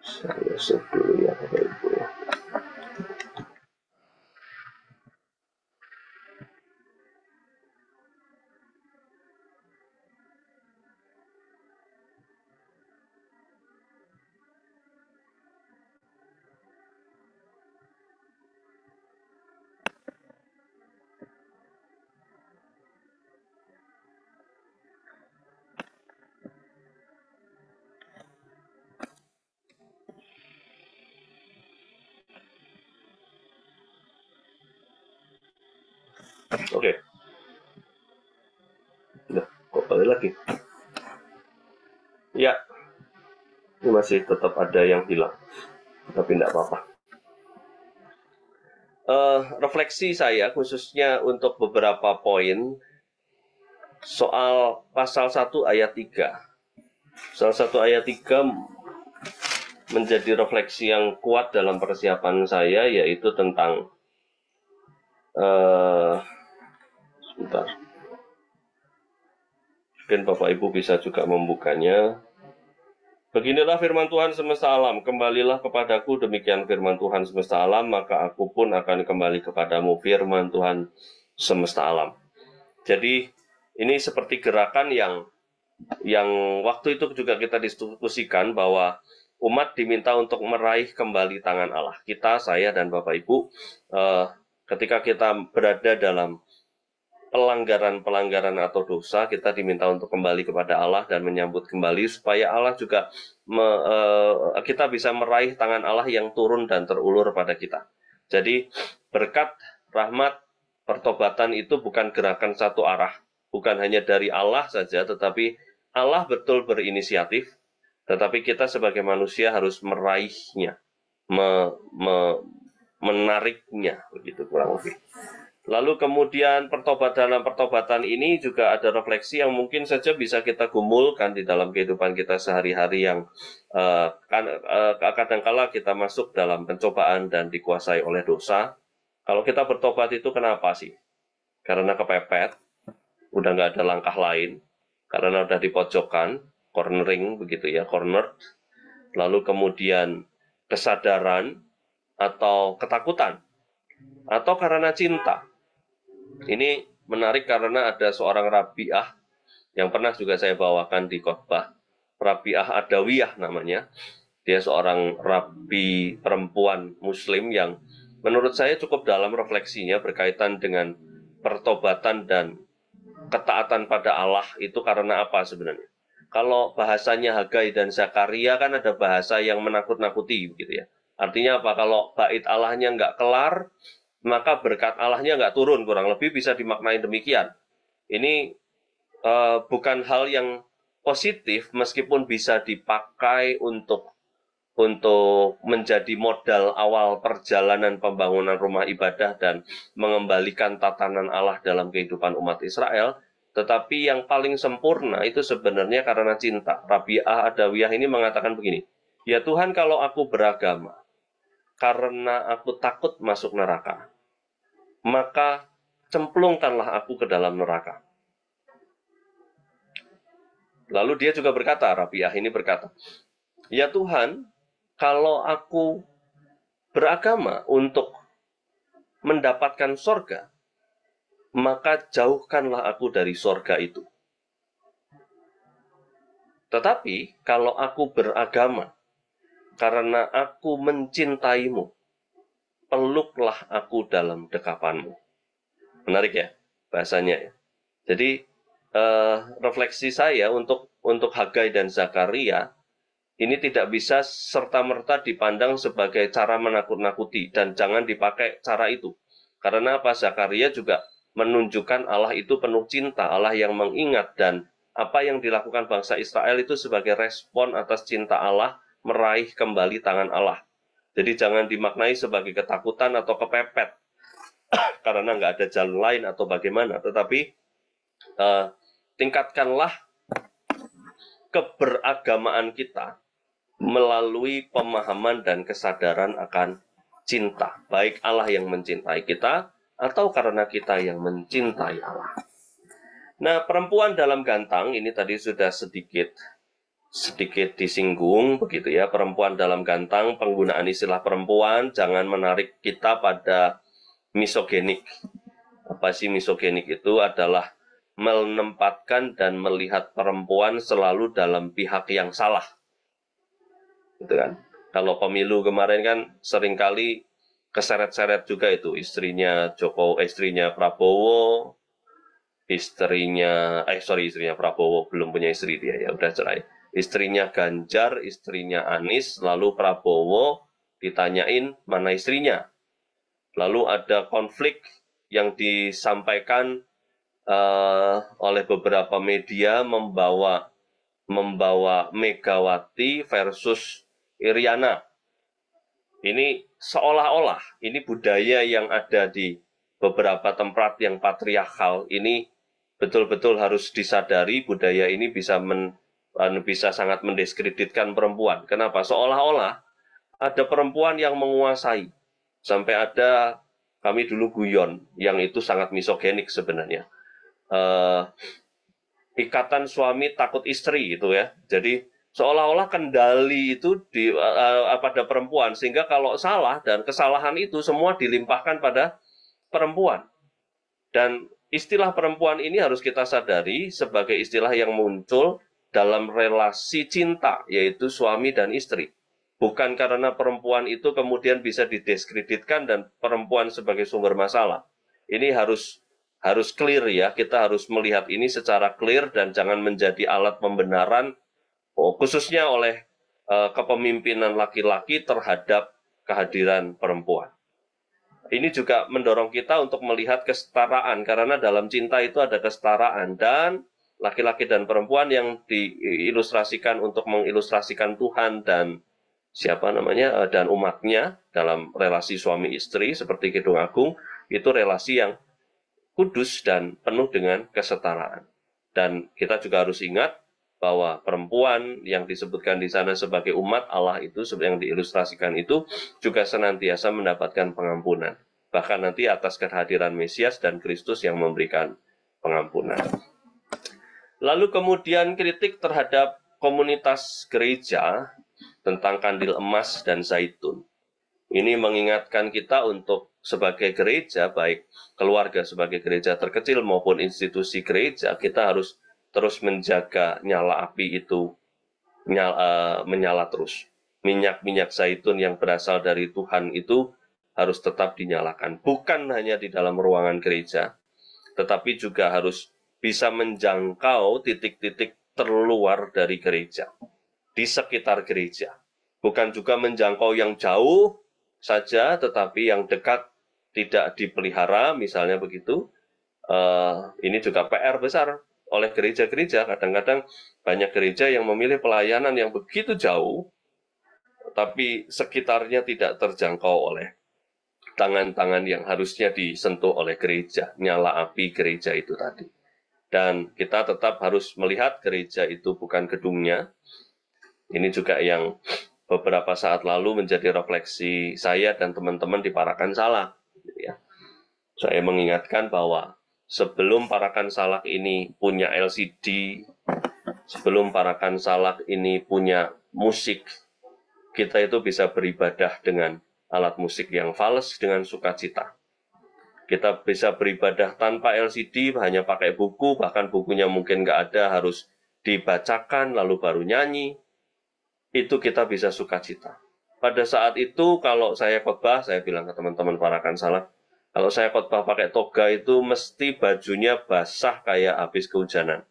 Saya save dulu ya Bapak Ibu. balik lagi. Ya, ini masih tetap ada yang hilang, tapi tidak apa-apa. Refleksi saya khususnya untuk beberapa poin soal pasal 1 ayat 3. Pasal 1 ayat 3 menjadi refleksi yang kuat dalam persiapan saya, yaitu tentang sebentar. Mungkin Bapak Ibu bisa juga membukanya. Beginilah firman Tuhan semesta alam, kembalilah kepadaku, demikian firman Tuhan semesta alam, maka aku pun akan kembali kepadamu, firman Tuhan semesta alam. Jadi ini seperti gerakan yang waktu itu juga kita diskusikan bahwa umat diminta untuk meraih kembali tangan Allah. Kita, saya dan Bapak Ibu, ketika kita berada dalam pelanggaran atau dosa, kita diminta untuk kembali kepada Allah dan menyambut kembali supaya Allah juga kita bisa meraih tangan Allah yang turun dan terulur pada kita. Jadi berkat, rahmat, pertobatan itu bukan gerakan satu arah, bukan hanya dari Allah saja, tetapi Allah betul berinisiatif, tetapi kita sebagai manusia harus meraihnya, menariknya, begitu kurang lebih. Lalu kemudian dalam pertobatan ini juga ada refleksi yang mungkin saja bisa kita gumulkan di dalam kehidupan kita sehari-hari yang kadang-kala kita masuk dalam pencobaan dan dikuasai oleh dosa. Kalau kita bertobat itu kenapa sih? Karena kepepet, udah nggak ada langkah lain, karena udah di pojokan, cornering begitu ya, cornered. Lalu kemudian kesadaran atau ketakutan, atau karena cinta. Ini menarik karena ada seorang Rabi'ah yang pernah juga saya bawakan di khotbah. Rabi'ah Adawiyah namanya. Dia seorang rabi perempuan muslim yang menurut saya cukup dalam refleksinya berkaitan dengan pertobatan dan ketaatan pada Allah itu karena apa sebenarnya. Kalau bahasanya Hagai dan Zakaria kan ada bahasa yang menakut-nakuti gitu ya. Artinya apa? Kalau bait Allahnya nggak kelar, maka berkat Allahnya nggak turun, kurang lebih bisa dimaknai demikian. Ini bukan hal yang positif, meskipun bisa dipakai untuk menjadi modal awal perjalanan pembangunan rumah ibadah dan mengembalikan tatanan Allah dalam kehidupan umat Israel. Tetapi yang paling sempurna itu sebenarnya karena cinta. Rabi'ah Adawiyah ini mengatakan begini, ya Tuhan, kalau aku beragama karena aku takut masuk neraka, maka cemplungkanlah aku ke dalam neraka. Lalu dia juga berkata, Rabi'ah ini berkata, ya Tuhan, kalau aku beragama untuk mendapatkan sorga, maka jauhkanlah aku dari sorga itu. Tetapi kalau aku beragama karena aku mencintaimu, peluklah aku dalam dekapanmu. Menarik ya bahasanya ya. Jadi refleksi saya untuk Hagai dan Zakaria ini tidak bisa serta-merta dipandang sebagai cara menakut-nakuti dan jangan dipakai cara itu. Karena apa? Zakaria juga menunjukkan Allah itu penuh cinta, Allah yang mengingat, dan apa yang dilakukan bangsa Israel itu sebagai respon atas cinta Allah meraih kembali tangan Allah. Jadi jangan dimaknai sebagai ketakutan atau kepepet karena nggak ada jalan lain atau bagaimana, tetapi tingkatkanlah keberagamaan kita melalui pemahaman dan kesadaran akan cinta, baik Allah yang mencintai kita atau karena kita yang mencintai Allah. Nah, perempuan dalam gantang ini tadi sudah sedikit disinggung begitu ya. Perempuan dalam gantang, penggunaan istilah perempuan jangan menarik kita pada misogenik. Apa sih misogenik? Itu adalah menempatkan dan melihat perempuan selalu dalam pihak yang salah. Gitu kan. Kalau pemilu kemarin kan seringkali keseret-seret juga itu istrinya Prabowo, istrinya Prabowo belum punya istri dia ya, udah cerai. Istrinya Ganjar, istrinya Anies, lalu Prabowo ditanyain mana istrinya. Lalu ada konflik yang disampaikan oleh beberapa media membawa Megawati versus Iriana. Ini seolah-olah ini budaya yang ada di beberapa tempat yang patriarkal ini betul-betul harus disadari. Budaya ini bisa sangat mendiskreditkan perempuan. Kenapa? Seolah-olah ada perempuan yang menguasai. Sampai ada kami dulu guyon yang itu sangat misogenik sebenarnya. Ikatan suami takut istri gitu ya. Jadi seolah-olah kendali itu pada perempuan, sehingga kalau salah dan kesalahan itu semua dilimpahkan pada perempuan. Dan istilah perempuan ini harus kita sadari sebagai istilah yang muncul dalam relasi cinta, yaitu suami dan istri. Bukan karena perempuan itu kemudian bisa didiskreditkan dan perempuan sebagai sumber masalah. Ini harus clear ya, kita harus melihat ini secara clear dan jangan menjadi alat pembenaran khususnya oleh kepemimpinan laki-laki terhadap kehadiran perempuan. Ini juga mendorong kita untuk melihat kesetaraan, karena dalam cinta itu ada kesetaraan, dan laki-laki dan perempuan yang diilustrasikan untuk mengilustrasikan Tuhan dan dan umatnya dalam relasi suami istri seperti Kidung Agung, itu relasi yang kudus dan penuh dengan kesetaraan. Dan kita juga harus ingat bahwa perempuan yang disebutkan di sana sebagai umat Allah itu, yang diilustrasikan itu, juga senantiasa mendapatkan pengampunan. Bahkan nanti atas kehadiran Mesias dan Kristus yang memberikan pengampunan. Lalu kemudian kritik terhadap komunitas gereja tentang kandil emas dan zaitun. Ini mengingatkan kita untuk sebagai gereja, baik keluarga sebagai gereja terkecil maupun institusi gereja, kita harus terus menjaga nyala api itu menyala terus. Minyak-minyak zaitun yang berasal dari Tuhan itu harus tetap dinyalakan. Bukan hanya di dalam ruangan gereja, tetapi juga harus bisa menjangkau titik-titik terluar dari gereja, di sekitar gereja. Bukan juga menjangkau yang jauh saja, tetapi yang dekat tidak dipelihara, misalnya begitu. Ini juga PR besar oleh gereja-gereja. Kadang-kadang banyak gereja yang memilih pelayanan yang begitu jauh, tapi sekitarnya tidak terjangkau oleh tangan-tangan yang harusnya disentuh oleh gereja, nyala api gereja itu tadi. Dan kita tetap harus melihat gereja itu bukan gedungnya. Ini juga yang beberapa saat lalu menjadi refleksi saya dan teman-teman di Parakan Salak. Ya. Saya mengingatkan bahwa sebelum Parakan Salak ini punya LCD, sebelum Parakan Salak ini punya musik, kita itu bisa beribadah dengan alat musik yang fals dengan sukacita. Kita bisa beribadah tanpa LCD, hanya pakai buku, bahkan bukunya mungkin nggak ada, harus dibacakan lalu baru nyanyi. Itu kita bisa sukacita. Pada saat itu kalau saya khotbah, saya bilang ke teman-teman Parakan Salak, kalau saya khotbah pakai toga itu mesti bajunya basah kayak habis kehujanan.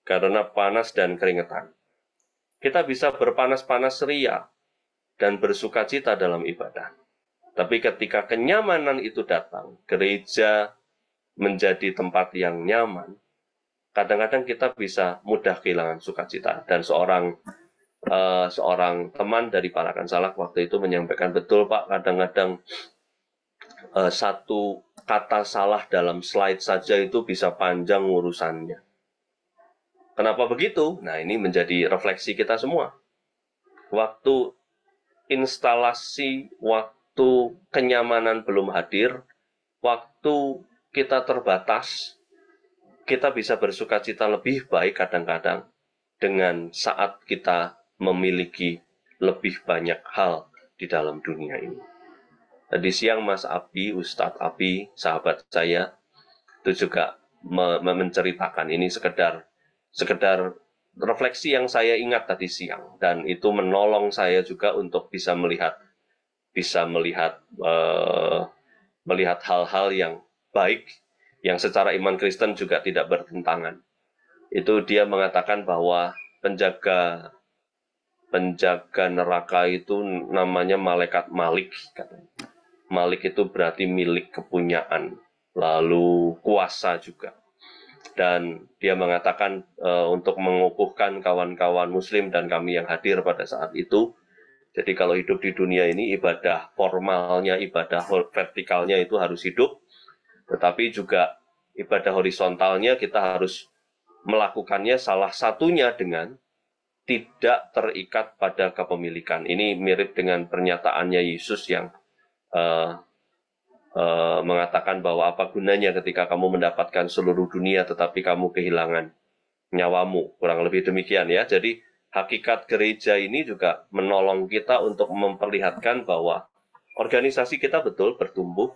Karena panas dan keringetan. Kita bisa berpanas-panas ria dan bersukacita dalam ibadah. Tapi ketika kenyamanan itu datang, gereja menjadi tempat yang nyaman, kadang-kadang kita bisa mudah kehilangan sukacita. Dan seorang teman dari Parakan Salak waktu itu menyampaikan, betul Pak, kadang-kadang satu kata salah dalam slide saja itu bisa panjang urusannya. Kenapa begitu? Nah, ini menjadi refleksi kita semua. Waktu instalasi, waktu kenyamanan belum hadir, waktu kita terbatas, kita bisa bersukacita lebih baik kadang-kadang dengan saat kita memiliki lebih banyak hal di dalam dunia ini. Tadi siang Mas Abi, Ustadz Abi, sahabat saya, itu juga menceritakan ini sekedar refleksi yang saya ingat tadi siang, dan itu menolong saya juga untuk bisa melihat hal-hal yang baik yang secara iman Kristen juga tidak bertentangan. Itu dia mengatakan bahwa penjaga neraka itu namanya malaikat Malik, katanya. Malik itu berarti milik, kepunyaan, lalu kuasa juga. dan dia mengatakan untuk mengukuhkan kawan-kawan Muslim dan kami yang hadir pada saat itu. Jadi kalau hidup di dunia ini ibadah formalnya, ibadah vertikalnya itu harus hidup, tetapi juga ibadah horizontalnya kita harus melakukannya salah satunya dengan tidak terikat pada kepemilikan. Ini mirip dengan pernyataannya Yesus yang mengatakan bahwa apa gunanya ketika kamu mendapatkan seluruh dunia tetapi kamu kehilangan nyawamu. Kurang lebih demikian ya. Jadi hakikat gereja ini juga menolong kita untuk memperlihatkan bahwa organisasi kita betul bertumbuh,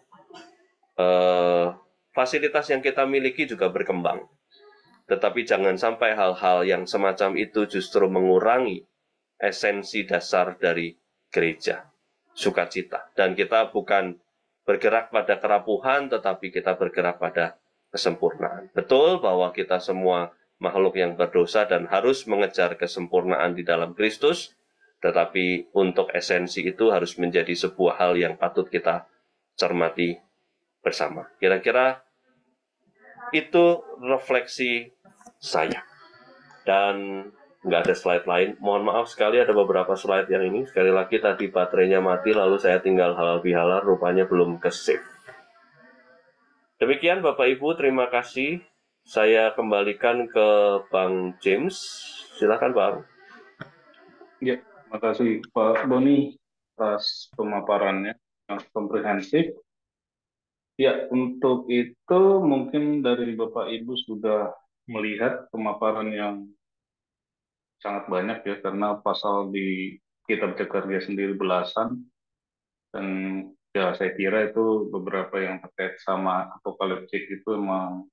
fasilitas yang kita miliki juga berkembang. Tetapi jangan sampai hal-hal yang semacam itu justru mengurangi esensi dasar dari gereja, sukacita. Dan kita bukan bergerak pada kerapuhan, tetapi kita bergerak pada kesempurnaan. Betul bahwa kita semua makhluk yang berdosa dan harus mengejar kesempurnaan di dalam Kristus, tetapi untuk esensi itu harus menjadi sebuah hal yang patut kita cermati bersama. Kira-kira itu refleksi saya. Dan nggak ada slide lain. Mohon maaf sekali ada beberapa slide yang ini. Sekali lagi tadi baterainya mati, lalu saya tinggal halal bihalal, rupanya belum ke-save. Demikian Bapak Ibu, terima kasih. Saya kembalikan ke Bang James. Silakan Bang. Ya, terima kasih Pak Boni atas pemaparannya yang komprehensif. Ya, untuk itu mungkin dari Bapak Ibu sudah melihat pemaparan yang sangat banyak ya, karena pasal di Kitab Zekaria sendiri belasan, dan ya saya kira itu beberapa yang terkait sama apokaliptik itu memang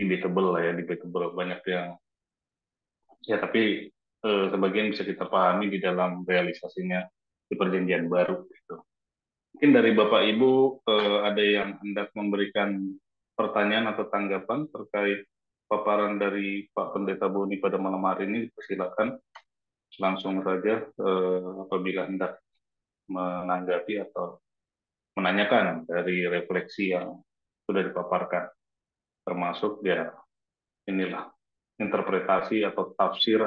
debatable lah ya, debatable banyak yang ya, tapi sebagian bisa kita pahami di dalam realisasinya di perjanjian baru gitu. Mungkin dari Bapak Ibu ada yang hendak memberikan pertanyaan atau tanggapan terkait paparan dari Pak Pendeta Boni pada malam hari ini, silakan langsung saja apabila hendak menanggapi atau menanyakan dari refleksi yang sudah dipaparkan, termasuk ya inilah interpretasi atau tafsir